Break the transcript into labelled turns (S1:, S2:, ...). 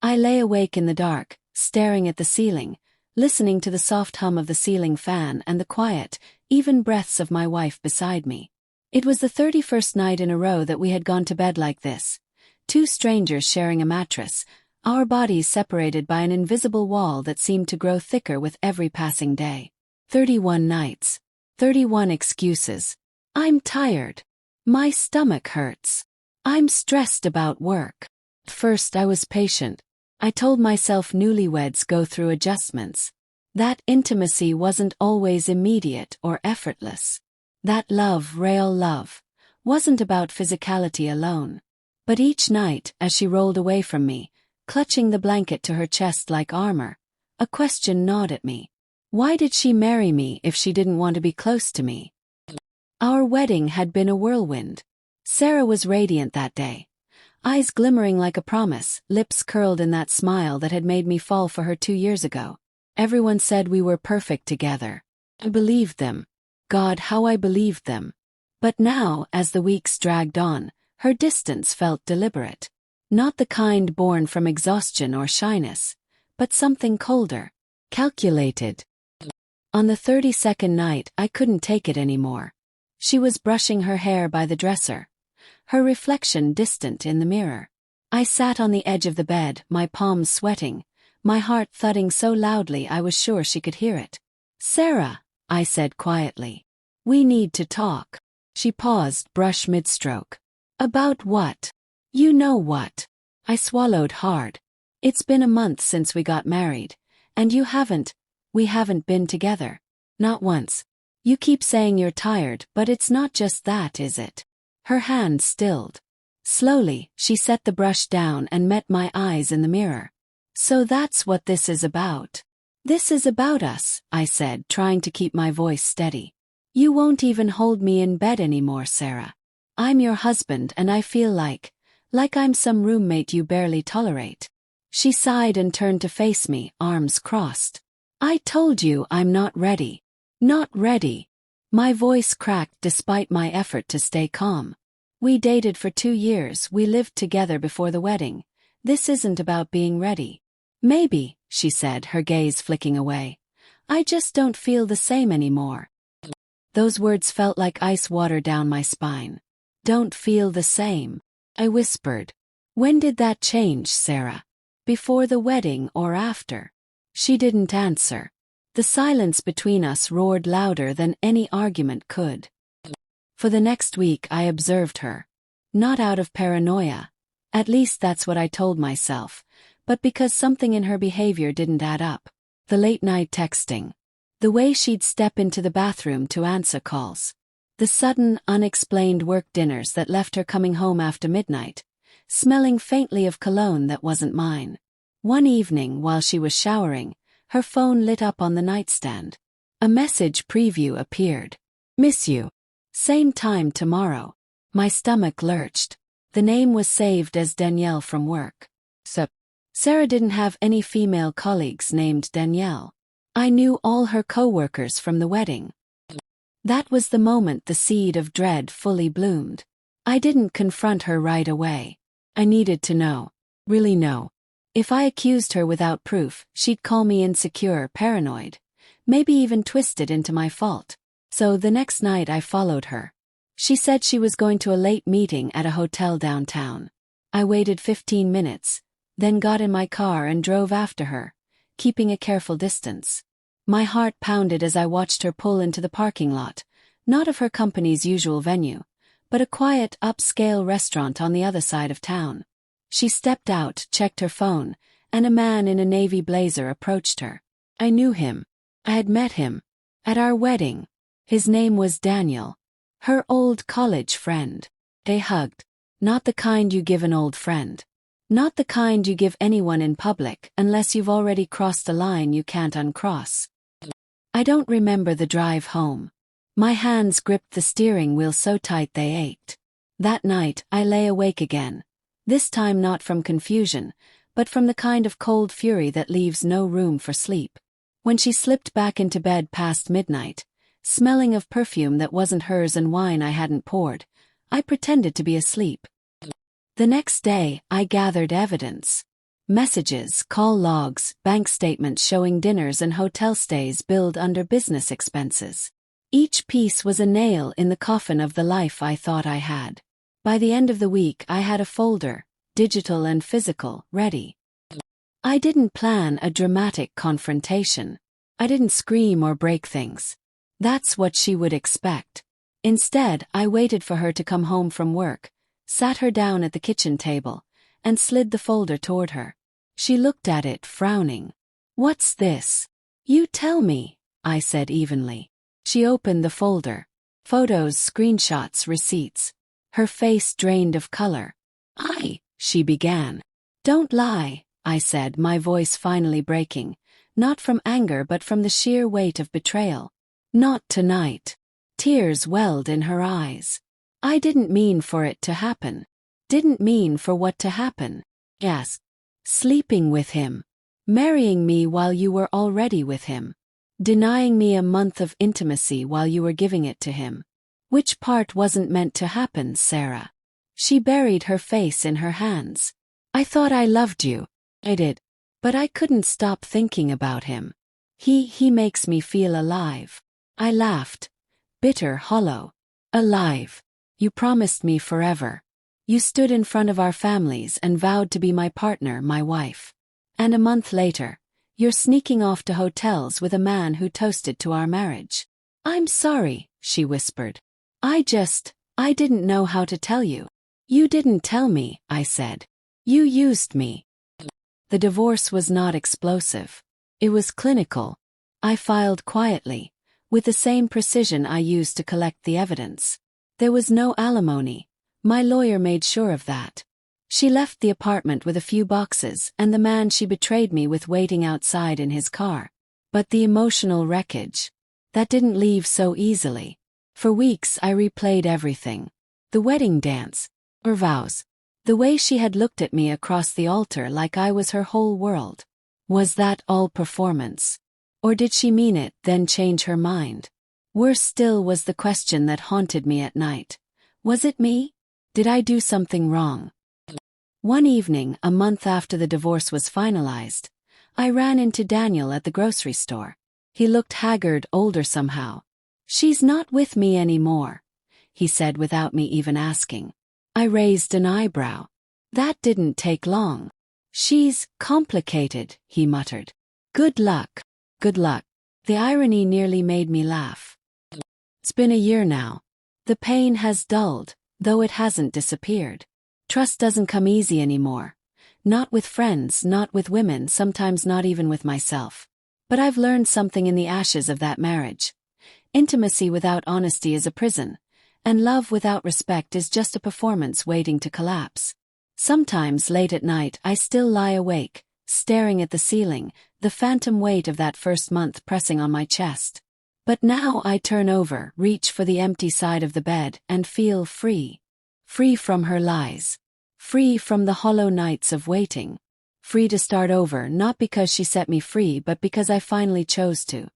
S1: I lay awake in the dark, staring at the ceiling, listening to the soft hum of the ceiling fan and the quiet, even breaths of my wife beside me. It was the 31st night in a row that we had gone to bed like this. Two strangers sharing a mattress, our bodies separated by an invisible wall that seemed to grow thicker with every passing day. 31 nights. 31 excuses. I'm tired. My stomach hurts. I'm stressed about work. At first I was patient. I told myself newlyweds go through adjustments. That intimacy wasn't always immediate or effortless. That love, real love, wasn't about physicality alone. But each night, as she rolled away from me, clutching the blanket to her chest like armor, a question gnawed at me. Why did she marry me if she didn't want to be close to me? Our wedding had been a whirlwind. Sarah was radiant that day. Eyes glimmering like a promise, lips curled in that smile that had made me fall for her 2 years ago. Everyone said we were perfect together. I believed them. God, how I believed them. But now, as the weeks dragged on, her distance felt deliberate. Not the kind born from exhaustion or shyness, but something colder, calculated. On the 32nd night, I couldn't take it anymore. She was brushing her hair by the dresser, her reflection distant in the mirror. I sat on the edge of the bed, my palms sweating, my heart thudding so loudly I was sure she could hear it. "Sarah," I said quietly. "We need to talk." She paused, brush mid-stroke. "About what?" "You know what." I swallowed hard. "It's been a month since we got married, and we haven't been together. Not once. You keep saying you're tired, but it's not just that, is it?" Her hand stilled. Slowly, she set the brush down and met my eyes in the mirror. "So that's what this is about." "This is about us," I said, trying to keep my voice steady. "You won't even hold me in bed anymore, Sarah. I'm your husband and I feel like I'm some roommate you barely tolerate." She sighed and turned to face me, arms crossed. "I told you I'm not ready." "Not ready." My voice cracked despite my effort to stay calm. "We dated for 2 years, we lived together before the wedding. This isn't about being ready." "Maybe," she said, her gaze flicking away. "I just don't feel the same anymore." Those words felt like ice water down my spine. "Don't feel the same," I whispered. "When did that change, Sarah? Before the wedding or after?" She didn't answer. The silence between us roared louder than any argument could. For the next week I observed her. Not out of paranoia. At least that's what I told myself. But because something in her behavior didn't add up. The late-night texting. The way she'd step into the bathroom to answer calls. The sudden, unexplained work dinners that left her coming home after midnight, smelling faintly of cologne that wasn't mine. One evening, while she was showering, her phone lit up on the nightstand. A message preview appeared. "Miss you. Same time tomorrow." My stomach lurched. The name was saved as Danielle from work. So, Sarah didn't have any female colleagues named Danielle. I knew all her co-workers from the wedding. That was the moment the seed of dread fully bloomed. I didn't confront her right away. I needed to know. Really know. If I accused her without proof, she'd call me insecure, paranoid. Maybe even twisted into my fault. So the next night I followed her. She said she was going to a late meeting at a hotel downtown. I waited 15 minutes, then got in my car and drove after her, keeping a careful distance. My heart pounded as I watched her pull into the parking lot, not of her company's usual venue, but a quiet, upscale restaurant on the other side of town. She stepped out, checked her phone, and a man in a navy blazer approached her. I knew him. I had met him. At our wedding. His name was Daniel. Her old college friend. They hugged. Not the kind you give an old friend. Not the kind you give anyone in public unless you've already crossed a line you can't uncross. I don't remember the drive home. My hands gripped the steering wheel so tight they ached. That night, I lay awake again. This time not from confusion, but from the kind of cold fury that leaves no room for sleep. When she slipped back into bed past midnight, smelling of perfume that wasn't hers and wine I hadn't poured, I pretended to be asleep. The next day, I gathered evidence. Messages, call logs, bank statements showing dinners and hotel stays billed under business expenses. Each piece was a nail in the coffin of the life I thought I had. By the end of the week I had a folder, digital and physical, ready. I didn't plan a dramatic confrontation. I didn't scream or break things. That's what she would expect. Instead, I waited for her to come home from work, sat her down at the kitchen table, and slid the folder toward her. She looked at it, frowning. "What's this?" "You tell me," I said evenly. She opened the folder. Photos, screenshots, receipts. Her face drained of color. She began. "Don't lie," I said, my voice finally breaking, not from anger but from the sheer weight of betrayal. "Not tonight." Tears welled in her eyes. "I didn't mean for it to happen." "Didn't mean for what to happen?" "Yes. Sleeping with him. Marrying me while you were already with him. Denying me a month of intimacy while you were giving it to him. Which part wasn't meant to happen, Sarah?" She buried her face in her hands. "I thought I loved you." "I did. But I couldn't stop thinking about him. He makes me feel alive." I laughed. Bitter, hollow. "Alive. You promised me forever. You stood in front of our families and vowed to be my partner, my wife. And a month later, you're sneaking off to hotels with a man who toasted to our marriage." "I'm sorry," she whispered. I didn't know how to tell you." "You didn't tell me," I said. "You used me." The divorce was not explosive. It was clinical. I filed quietly, with the same precision I used to collect the evidence. There was no alimony. My lawyer made sure of that. She left the apartment with a few boxes and the man she betrayed me with waiting outside in his car. But the emotional wreckage, that didn't leave so easily. For weeks I replayed everything. The wedding dance, her vows, the way she had looked at me across the altar like I was her whole world. Was that all performance? Or did she mean it, then change her mind? Worse still was the question that haunted me at night. Was it me? Did I do something wrong? One evening, a month after the divorce was finalized, I ran into Daniel at the grocery store. He looked haggard, older somehow. "She's not with me anymore," he said without me even asking. I raised an eyebrow. "That didn't take long." "She's complicated," he muttered. "Good luck." "Good luck." The irony nearly made me laugh. It's been a year now. The pain has dulled, though it hasn't disappeared. Trust doesn't come easy anymore. Not with friends, not with women, sometimes not even with myself. But I've learned something in the ashes of that marriage. Intimacy without honesty is a prison, and love without respect is just a performance waiting to collapse. Sometimes late at night I still lie awake, staring at the ceiling, the phantom weight of that first month pressing on my chest. But now I turn over, reach for the empty side of the bed, and feel free. Free from her lies. Free from the hollow nights of waiting. Free to start over, not because she set me free but because I finally chose to.